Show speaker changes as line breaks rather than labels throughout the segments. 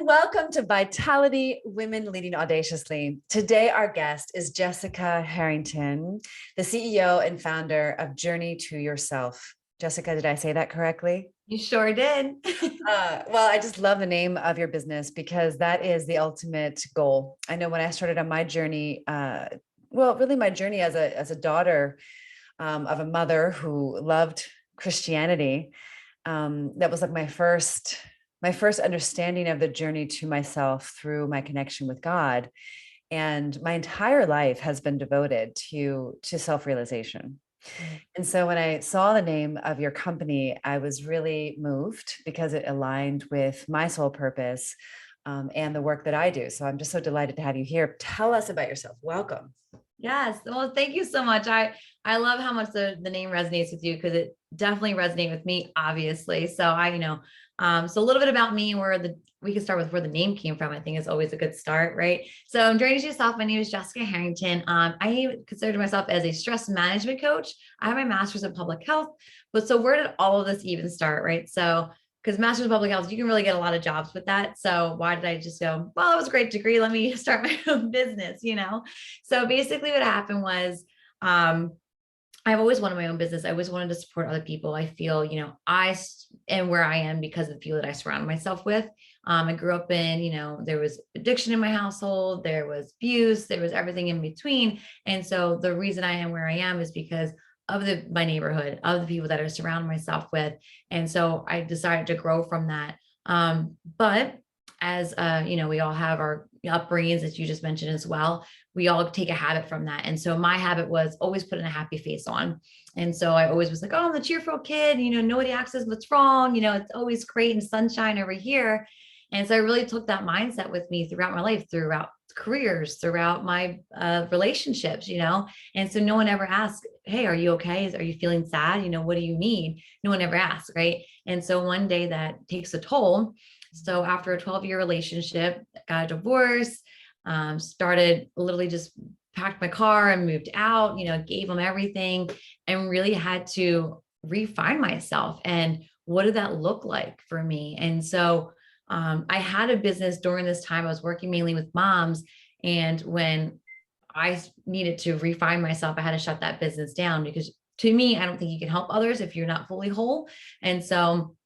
and welcome to Vitality Women Leading Audaciously. Today, our guest is Jessica Harrington, the CEO and founder of Journey to Yourself. Jessica, did I say that correctly?
You sure did.
Well, I just love the name of your business because that is the ultimate goal. I know when I started on my journey, really my journey as a daughter of a mother who loved Christianity, that was like my first understanding of the journey to myself through my connection with God. And my entire life has been devoted to self-realization. And so when I saw the name of your company, I was really moved because it aligned with my soul purpose, and the work that I do. So I'm just so delighted to have you here. Tell us about yourself. Welcome.
Yes. Well, thank you so much. I love how much the name resonates with you because it definitely resonated with me, obviously. So so a little bit about me, we can start with where the name came from. I think is always a good start, right? So I'm Journey to Yourself. My name is Jessica Harrington. I consider myself as a stress management coach. I have my master's in public health, but so where did all of this even start, right? So because master's in public health, you can really get a lot of jobs with that. So why did I just go, well, it was a great degree. Let me start my own business. So basically what happened was, I've always wanted my own business. I always wanted to support other people. I feel, I am where I am because of the people that I surround myself with. I grew up in, there was addiction in my household, there was abuse, there was everything in between. And so the reason I am where I am is because of my neighborhood, of the people that I surround myself with. And so I decided to grow from that. But as we all have our upbringings, as you just mentioned as well, we all take a habit from that. And so my habit was always putting a happy face on. And so I always was like, oh, I'm the cheerful kid, nobody asks us what's wrong. It's always great and sunshine over here. And so I really took that mindset with me throughout my life, throughout careers, throughout my relationships, and so no one ever asked, hey, are you okay? Are you feeling sad? What do you need? No one ever asked, right? And so one day that takes a toll. So after a 12-year relationship, got a divorce, started literally just packed my car and moved out, gave them everything and really had to refine myself. And what did that look like for me? And so I had a business during this time. I was working mainly with moms. And when I needed to refine myself, I had to shut that business down because to me, I don't think you can help others if you're not fully whole. And so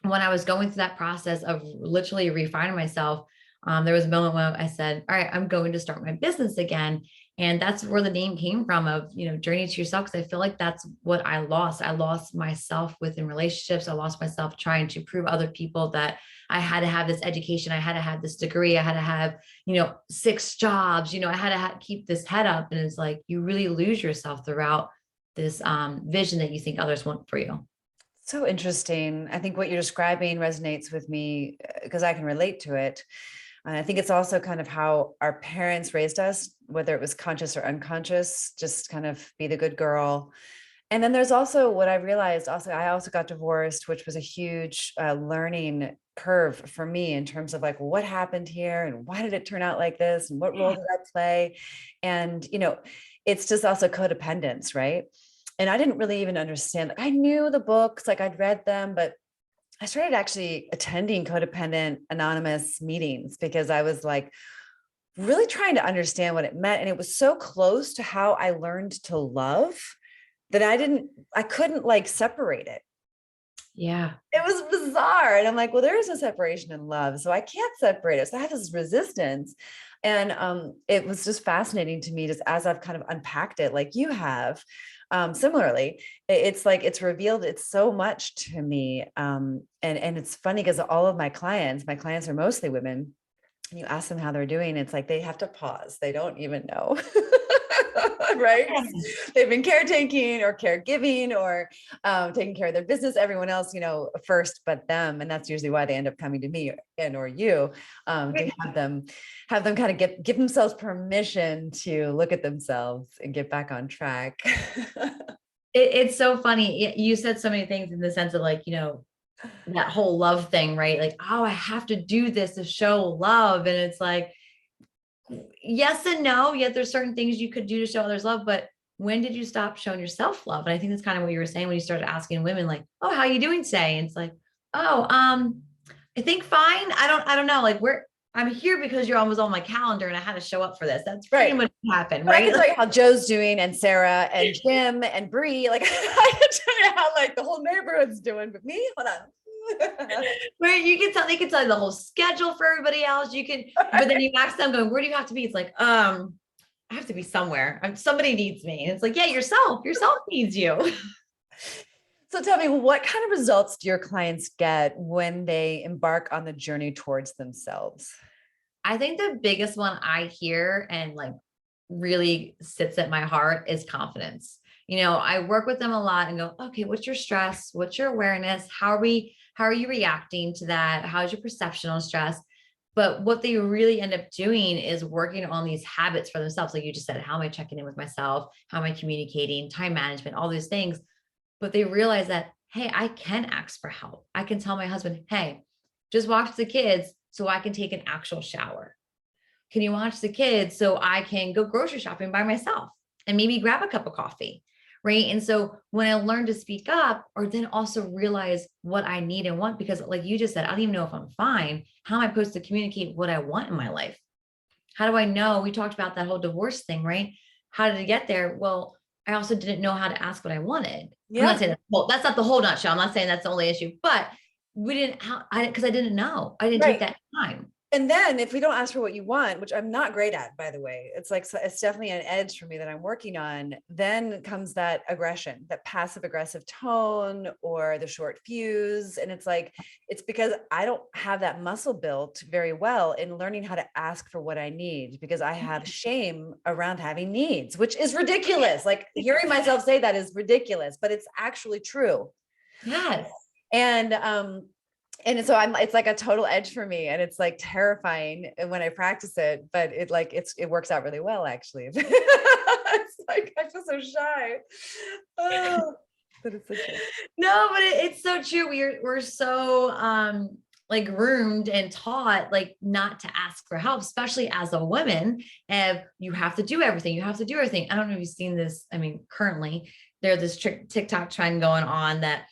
when I was going through that process of literally refining myself, there was a moment when I said, all right, I'm going to start my business again. And that's where the name came from of, Journey to Yourself. Cause I feel like that's what I lost. I lost myself within relationships. I lost myself trying to prove other people that I had to have this education. I had to have this degree. I had to have, 6 jobs, I had to keep this head up. And it's like, you really lose yourself throughout this vision that you think others want for you.
So interesting. I think what you're describing resonates with me because I can relate to it. And I think it's also kind of how our parents raised us, whether it was conscious or unconscious, just kind of be the good girl. And then there's also what I realized also, I also got divorced, which was a huge learning curve for me in terms of like, what happened here and why did it turn out like this? And what role did I play? And, it's just also codependence, right? And I didn't really even understand, like I knew the books, like I'd read them, but I started actually attending codependent anonymous meetings because I was like really trying to understand what it meant. And it was so close to how I learned to love that I couldn't like separate it.
Yeah.
It was bizarre. And I'm like, well, there is no separation in love. So I can't separate it. So I had this resistance. And it was just fascinating to me, just as I've kind of unpacked it, like you have. Similarly, it's like it's revealed it's so much to me. And it's funny because all of my clients are mostly women. And you ask them how they're doing, it's like they have to pause. They don't even know. Right? They've been caretaking or caregiving or taking care of their business, everyone else, first but them. And that's usually why they end up coming to me or you to have them kind of give themselves permission to look at themselves and get back on track.
It's so funny. You said so many things in the sense of like, that whole love thing, right? Like, oh, I have to do this to show love. And it's like, yes and no, yet there's certain things you could do to show others love, but when did you stop showing yourself love? And I think that's kind of what you were saying when you started asking women like, oh, how are you doing today? And it's like, oh, I think fine. I don't know. Like I'm here because you're almost on my calendar and I had to show up for this. That's pretty
Right.
much what happened,
But I
right?
can tell you how Joe's doing, and Sarah and Jim and Bree. Like I can tell you how like the whole neighborhood's doing, but me, hold on.
Right. You can tell, they can tell you the whole schedule for everybody else. You can, but then you ask them going, where do you have to be? It's like, I have to be somewhere. Somebody needs me. And it's like, yeah, yourself needs you.
So tell me, what kind of results do your clients get when they embark on the journey towards themselves?
I think the biggest one I hear and like really sits at my heart is confidence. I work with them a lot and go, okay, what's your stress? What's your awareness? How are you reacting to that? How's your perception on stress? But what they really end up doing is working on these habits for themselves. Like you just said, how am I checking in with myself? How am I communicating? Time management, all these things. But they realize that, hey, I can ask for help. I can tell my husband, hey, just watch the kids so I can take an actual shower. Can you watch the kids so I can go grocery shopping by myself and maybe grab a cup of coffee? Right. And so when I learn to speak up, or then also realize what I need and want, because like you just said, I don't even know if I'm fine. How am I supposed to communicate what I want in my life? How do I know? We talked about that whole divorce thing, right? How did it get there? Well, I also didn't know how to ask what I wanted. I'm not saying that, well, that's not the whole nutshell. I'm not saying that's the only issue, but we didn't, because I didn't know. I didn't take that time.
And then if we don't ask for what you want, which I'm not great at, by the way, it's like, it's definitely an edge for me that I'm working on. Then comes that aggression, that passive aggressive tone, or the short fuse. And it's like, it's because I don't have that muscle built very well in learning how to ask for what I need, because I have shame around having needs, which is ridiculous. Like hearing myself say that is ridiculous, but it's actually true.
Yes.
And so it's like a total edge for me, and it's like terrifying when I practice it, but it works out really well, actually. It's like, I feel so shy. Oh, but it's so true.
No, but it's so true. We're so like groomed and taught like not to ask for help, especially as a woman. And you have to do everything. You have to do everything. I don't know if you've seen this. I mean, currently there's this TikTok trend going on that,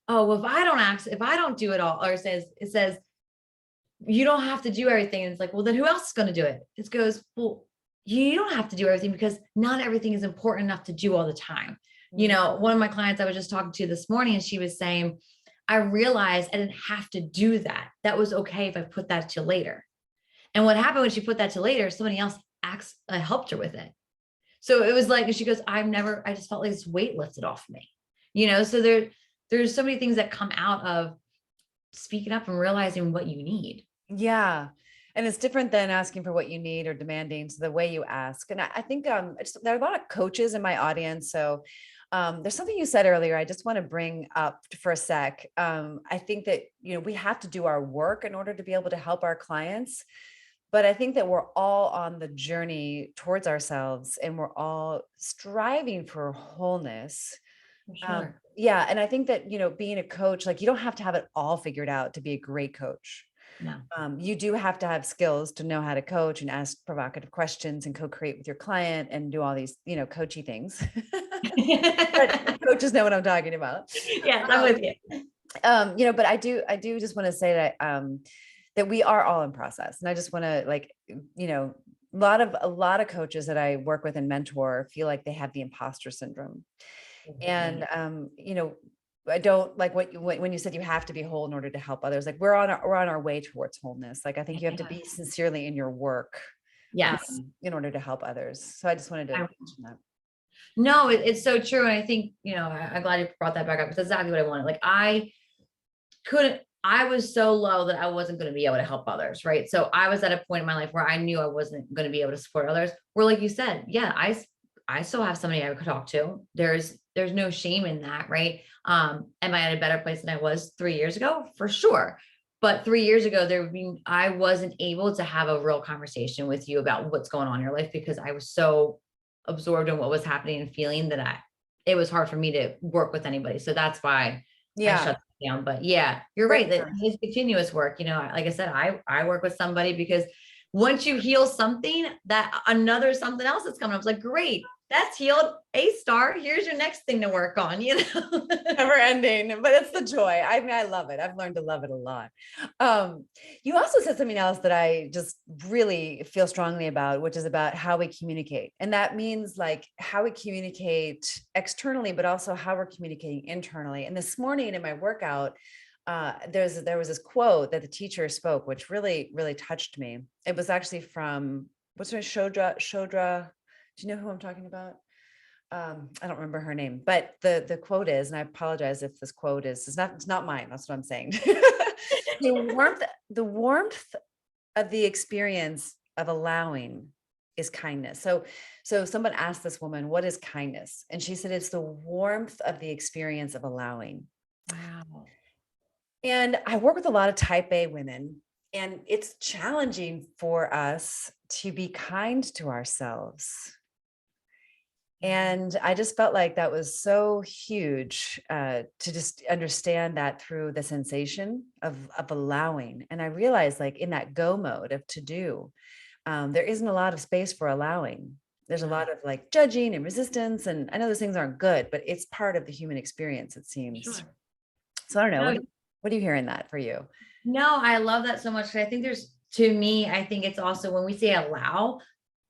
oh, well, if I don't do it all, or it says, you don't have to do everything. And it's like, well, then who else is going to do it? It goes, well, you don't have to do everything because not everything is important enough to do all the time. One of my clients I was just talking to this morning, and she was saying, I realized I didn't have to do that. That was okay if I put that to later. And what happened when she put that to later, somebody else helped her with it. So it was like, and she goes, I just felt like this weight lifted off me, so there's so many things that come out of speaking up and realizing what you need.
Yeah. And it's different than asking for what you need or demanding. So the way you ask, and I think there are a lot of coaches in my audience. So there's something you said earlier, I just want to bring up for a sec. I think that, we have to do our work in order to be able to help our clients. But I think that we're all on the journey towards ourselves, and we're all striving for wholeness.
Sure.
Yeah. And I think that, being a coach, like you don't have to have it all figured out to be a great coach.
No.
You do have to have skills to know how to coach and ask provocative questions and co-create with your client and do all these, coachy things. But coaches know what I'm talking about.
Yes, I'm with you.
But I do just want to say that, that we are all in process. And I just want to a lot of coaches that I work with and mentor feel like they have the imposter syndrome. And, I don't like when you said you have to be whole in order to help others. Like we're on our way towards wholeness. Like I think you have to be sincerely in your work,
yes,
in order to help others. So I just wanted to mention that.
No, it's so true. And I think, I'm glad you brought that back up. It's exactly what I wanted. Like I was so low that I wasn't going to be able to help others. Right. So I was at a point in my life where I knew I wasn't going to be able to support others. Where, like you said, yeah, I still have somebody I could talk to. There's no shame in that. Right. Am I at a better place than I was 3 years ago? For sure. But 3 years ago, I wasn't able to have a real conversation with you about what's going on in your life because I was so absorbed in what was happening and feeling that it was hard for me to work with anybody. So that's why I shut it down. But yeah, you're right. That is continuous work. Like I said, I work with somebody because once you heal something, that another something else that's coming up. It's like, great. that's healed. A star. Here's your next thing to work on, you know?
Never ending, but it's the joy. I mean, I love it. I've learned to love it a lot. You also said something else that I just really feel strongly about, which is about how we communicate. And that means like how we communicate externally, but also how we're communicating internally. And this morning in my workout, there was this quote that the teacher spoke, which really, really touched me. It was actually from, what's her name? Shodra. Do you know who I'm talking about? I don't remember her name, but the quote is, and I apologize if this quote is, it's not mine. That's what I'm saying. The warmth of the experience of allowing is kindness. So someone asked this woman, what is kindness? And she said, it's the warmth of the experience of allowing.
Wow.
And I work with a lot of type A women, and it's challenging for us to be kind to ourselves. And I just felt like that was so huge, to just understand that through the sensation of allowing. And I realized, like, in that go mode of to do, there isn't a lot of space for allowing. There's a
No,
lot of like judging and resistance. And I know those things aren't good, but it's part of the human experience, it
sure.
seems. So I don't know.
No,
What do you hear in that for you?
no, I love that so much. 'Cause I think to me, I think it's also when we say allow,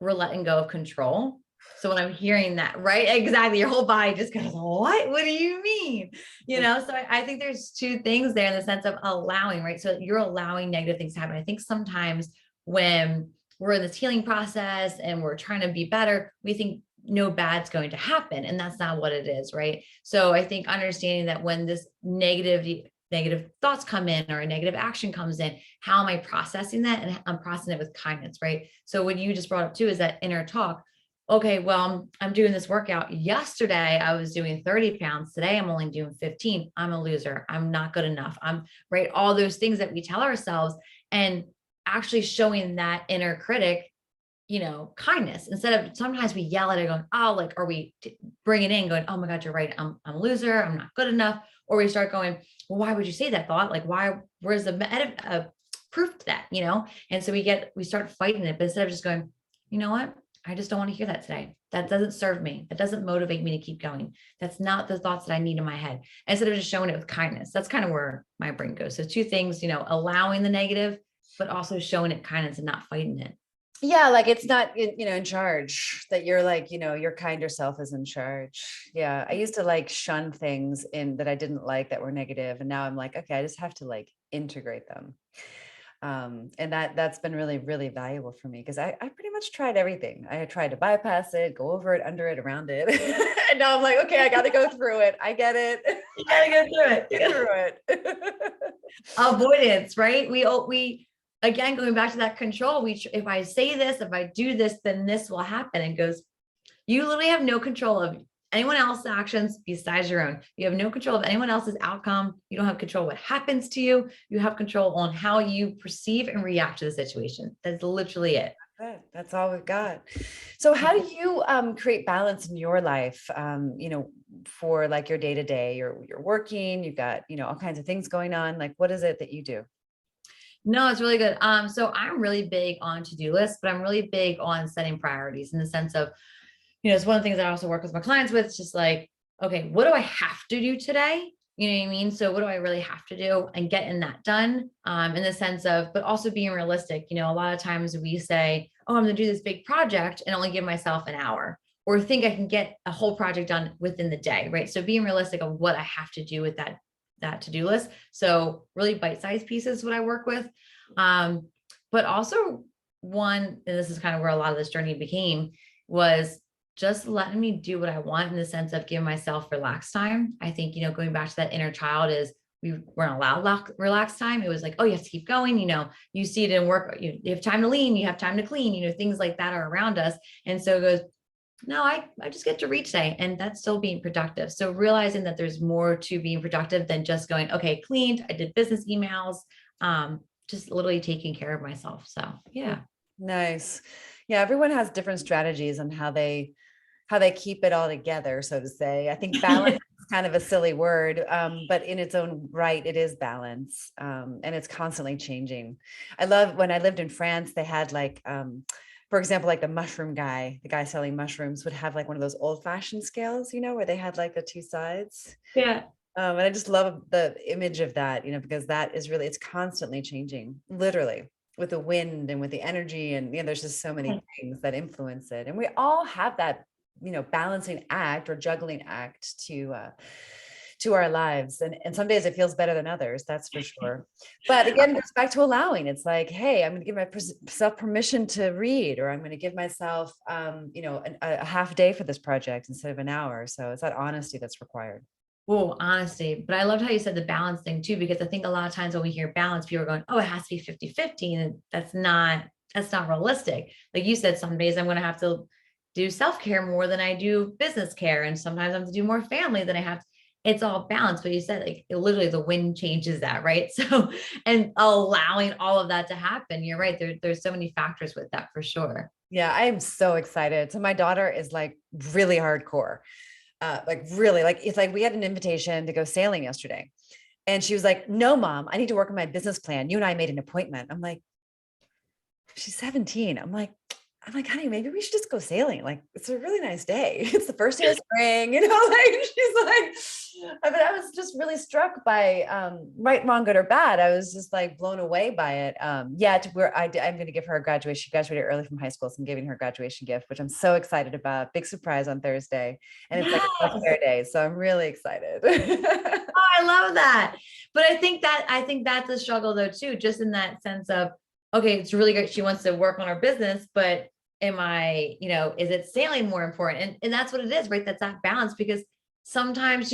we're letting go of control. So when I'm hearing that, right? Exactly. Your whole body just goes, what do you mean? You know, so I think there's two things there in the sense of allowing, right? So you're allowing negative things to happen. I think sometimes when we're in this healing process and we're trying to be better, we think no bad's going to happen. And that's not what it is, right? So I think understanding that when this negative thoughts come in or a negative action comes in, how am I processing that? And I'm processing it with kindness, right? So what you just brought up too is that inner talk. Okay, well, I'm doing this workout. Yesterday I was doing 30 pounds. Today I'm only doing 15. I'm a loser. I'm not good enough. I'm right. All those things that we tell ourselves, and actually showing that inner critic, kindness, instead of sometimes we yell at it going, oh, like, or we bring it in going, oh my God, you're right. I'm a loser. I'm not good enough. Or we start going, well, why would you say that thought? Like, where's the proof to that, And so we start fighting it, but instead of just going, you know what? I just don't want to hear that today. That doesn't serve me. That doesn't motivate me to keep going. That's not the thoughts that I need in my head. Instead of just showing it with kindness, that's kind of where my brain goes. So two things, allowing the negative, but also showing it kindness and not fighting it.
Yeah, like it's not, in charge, that you're like, your kinder self is in charge. Yeah. I used to like shun things in that I didn't like that were negative. And now I'm like, okay, I just have to like integrate them. And that's been really, really valuable for me because I pretty much tried everything. I tried to bypass it, go over it, under it, around it. And now I'm like, okay, I got to go through it. I get it.
You gotta go through it.
Get through it.
Avoidance, right? We again, going back to that control, if I say this, if I do this, then this will happen. And goes, you literally have no control of anyone else's actions besides your own. You have no control of anyone else's outcome. You don't have control of what happens to you. You have control on how you perceive and react to the situation. That's literally it.
That's all we've got. So how do you create balance in your life, for like your day to day? You're working, you've got, all kinds of things going on. Like, what is it that you do?
No, it's really good. So I'm really big on to-do lists, but I'm really big on setting priorities in the sense of, it's one of the things that I also work with my clients with. It's just like, okay, what do I have to do today? You know what I mean? So what do I really have to do and getting that done, in the sense of, but also being realistic. A lot of times we say, oh, I'm going to do this big project and only give myself an hour, or think I can get a whole project done within the day, right? So being realistic of what I have to do with that to-do list. So really bite-sized pieces is what I work with. But also and this is kind of where a lot of this journey became, was just letting me do what I want in the sense of giving myself relaxed time. I think, going back to that inner child is we weren't allowed relaxed time. It was like, oh, you have to keep going. You see it in work. You have time to lean, you have time to clean, things like that are around us. And so it goes, no, I just get to read today, and that's still being productive. So realizing that there's more to being productive than just going, okay, cleaned, I did business emails, just literally taking care of myself. So yeah.
Nice. Yeah. Everyone has different strategies on how they keep it all together, so to say. I think balance is kind of a silly word, but in its own right, it is balance. And it's constantly changing. I love when I lived in France, they had like, for example, like the mushroom guy, the guy selling mushrooms would have like one of those old fashioned scales, where they had like the two sides.
Yeah.
And I just love the image of that, because that is really, it's constantly changing, literally, with the wind and with the energy. And, there's just so many things that influence it. And we all have that, balancing act or juggling act to our lives. And some days it feels better than others, that's for sure. But again, it goes back to allowing. It's like, hey, I'm going to give myself permission to read, or I'm going to give myself, a half day for this project instead of an hour. So it's that honesty that's required.
Oh, honesty. But I loved how you said the balance thing too, because I think a lot of times when we hear balance, people are going, oh, it has to be 50-50. And that's not realistic. Like you said, some days I'm going to have to do self-care more than I do business care. And sometimes I have to do more family than I have. It's all balanced. But you said like literally the wind changes that, right? So, and allowing all of that to happen, you're right. There's so many factors with that for sure.
Yeah, I am so excited. So my daughter is like really hardcore. Like really, like it's like we had an invitation to go sailing yesterday. And she was like, no, mom, I need to work on my business plan. You and I made an appointment. I'm like, she's 17. I'm like, honey, maybe we should just go sailing. Like, it's a really nice day. It's the first day of spring, like she's like, but I was just really struck by, right, wrong, good or bad. I was just like blown away by it. Yeah, to where I'm going to give her a graduation. She graduated early from high school. So I'm giving her a graduation gift, which I'm so excited about. Big surprise on Thursday. And it's like a
Yes.
self-care day. So I'm really excited.
Oh, I love that. But I think that's a struggle though, too, just in that sense of, okay, it's really great. She wants to work on her business, but is it sailing more important? And that's what it is, right? That's that balance, because sometimes,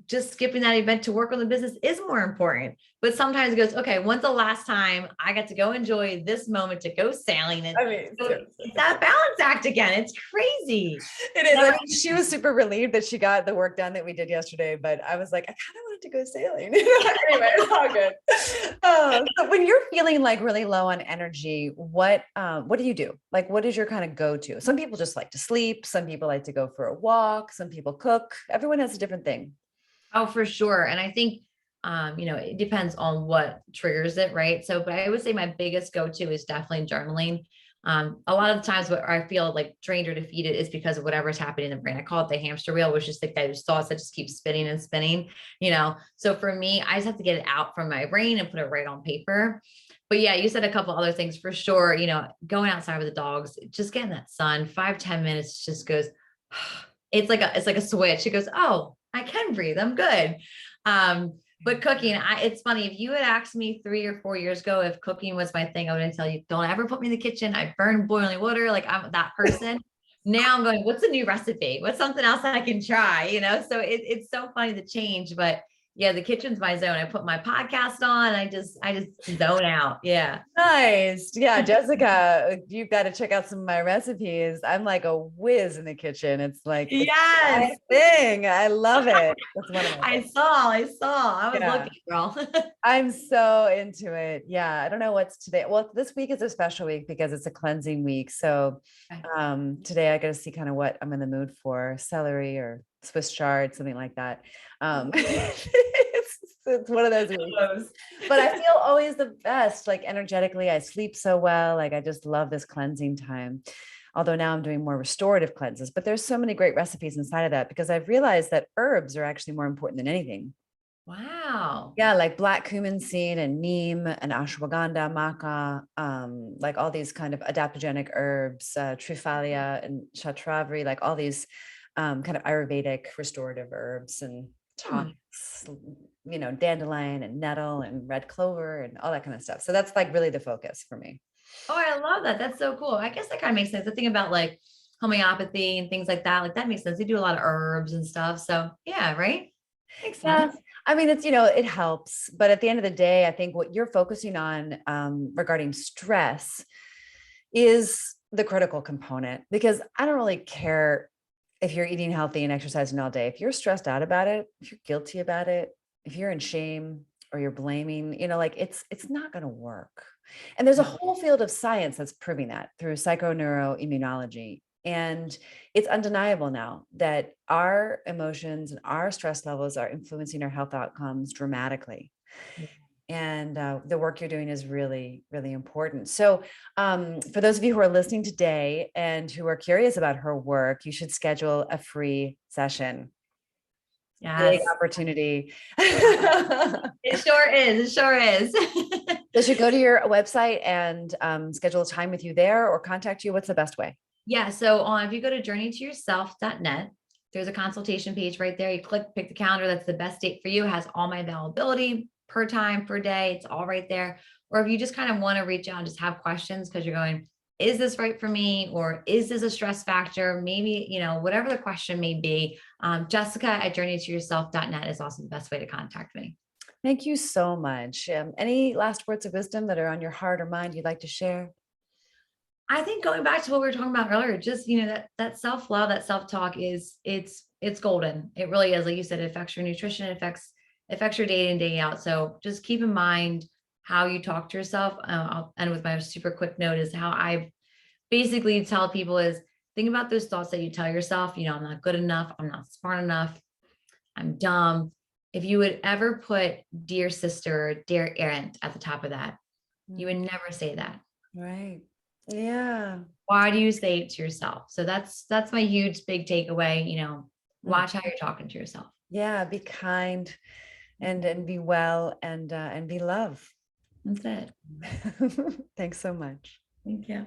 just skipping that event to work on the business is more important. But sometimes it goes, okay, when's the last time I got to go enjoy this moment to go sailing? And
I mean,
so it's that balance act again. It's crazy.
it is. I mean, she was super relieved that she got the work done that we did yesterday, but I was like, I kind of wanted to go sailing. Anyway, it's all good. So when you're feeling like really low on energy, what do you do? Like, what is your kind of go-to? Some people just like to sleep. Some people like to go for a walk. Some people cook. Everyone has a different thing.
Oh, for sure. And I think, it depends on what triggers it, right? So, but I would say my biggest go-to is definitely journaling. A lot of the times what I feel like drained or defeated is because of whatever's happening in the brain. I call it the hamster wheel, which is like those thoughts that just keep spinning and spinning. So for me, I just have to get it out from my brain and put it right on paper. But yeah, you said a couple other things for sure. Going outside with the dogs, just getting that sun, 5-10 minutes just goes, it's like a switch. It goes, oh, I can breathe. I'm good. But cooking, it's funny. If you had asked me 3 or 4 years ago if cooking was my thing, I would tell you, don't ever put me in the kitchen. I burn boiling water. Like I'm that person. Now I'm going, what's a new recipe? What's something else I can try? So it's so funny to change, but yeah, the kitchen's my zone. I put my podcast on. I just zone out. Yeah.
Nice. Yeah, Jessica, you've got to check out some of my recipes. I'm like a whiz in the kitchen. It's like
Yes.
my thing. I love it. That's one of my
I saw. I was
Yeah.
looking, girl.
I'm so into it. Yeah. I don't know what's today. Well, this week is a special week because it's a cleansing week. So today I got to see kind of what I'm in the mood for, celery or Swiss chard, something like that. It's one of those weeks. But I feel always the best, like energetically. I sleep so well. Like I just love this cleansing time. Although now I'm doing more restorative cleanses, but there's so many great recipes inside of that because I've realized that herbs are actually more important than anything.
Wow.
Yeah, like black cumin seed and neem and ashwagandha, maca, like all these kind of adaptogenic herbs, triphalia and shatavari, like all these kind of Ayurvedic restorative herbs and tonics, dandelion and nettle and red clover and all that kind of stuff. So that's like really the focus for me.
Oh, I love that. That's so cool. I guess that kind of makes sense. The thing about like homeopathy and things like that makes sense. They do a lot of herbs and stuff. So yeah, right. Makes sense.
Yeah. I mean, it helps, but at the end of the day, I think what you're focusing on regarding stress is the critical component, because I don't really care if you're eating healthy and exercising all day. If you're stressed out about it, if you're guilty about it, if you're in shame or you're blaming, like it's not going to work. And there's a whole field of science that's proving that through psychoneuroimmunology. And it's undeniable now that our emotions and our stress levels are influencing our health outcomes dramatically. And the work you're doing is really, really important. So for those of you who are listening today and who are curious about her work, you should schedule a free session. Big
Yes.
opportunity.
It sure is. It sure is.
They should go to your website and schedule a time with you there or contact you. What's the best way?
Yeah. So if you go to journeytoyourself.net, there's a consultation page right there. You click, pick the calendar. That's the best date for you. It has all my availability per time, per day. It's all right there. Or if you just kind of want to reach out and just have questions because you're going, is this right for me? Or is this a stress factor? Maybe, whatever the question may be, Jessica at journeytoyourself.net is also the best way to contact me.
Thank you so much. Any last words of wisdom that are on your heart or mind you'd like to share?
I think going back to what we were talking about earlier, just that self-love, that self-talk it's golden. It really is. Like you said, it affects your nutrition, it affects your day in, day out. So just keep in mind how you talk to yourself. I'll end with my super quick note is how I basically tell people is think about those thoughts that you tell yourself, I'm not good enough, I'm not smart enough, I'm dumb. If you would ever put dear sister, dear aunt at the top of that, you would never say that.
Right. Yeah.
Why do you say it to yourself? So that's my huge big takeaway, watch how you're talking to yourself.
Yeah, be kind and be well and be love.
That's it.
Thanks so much.
Thank you.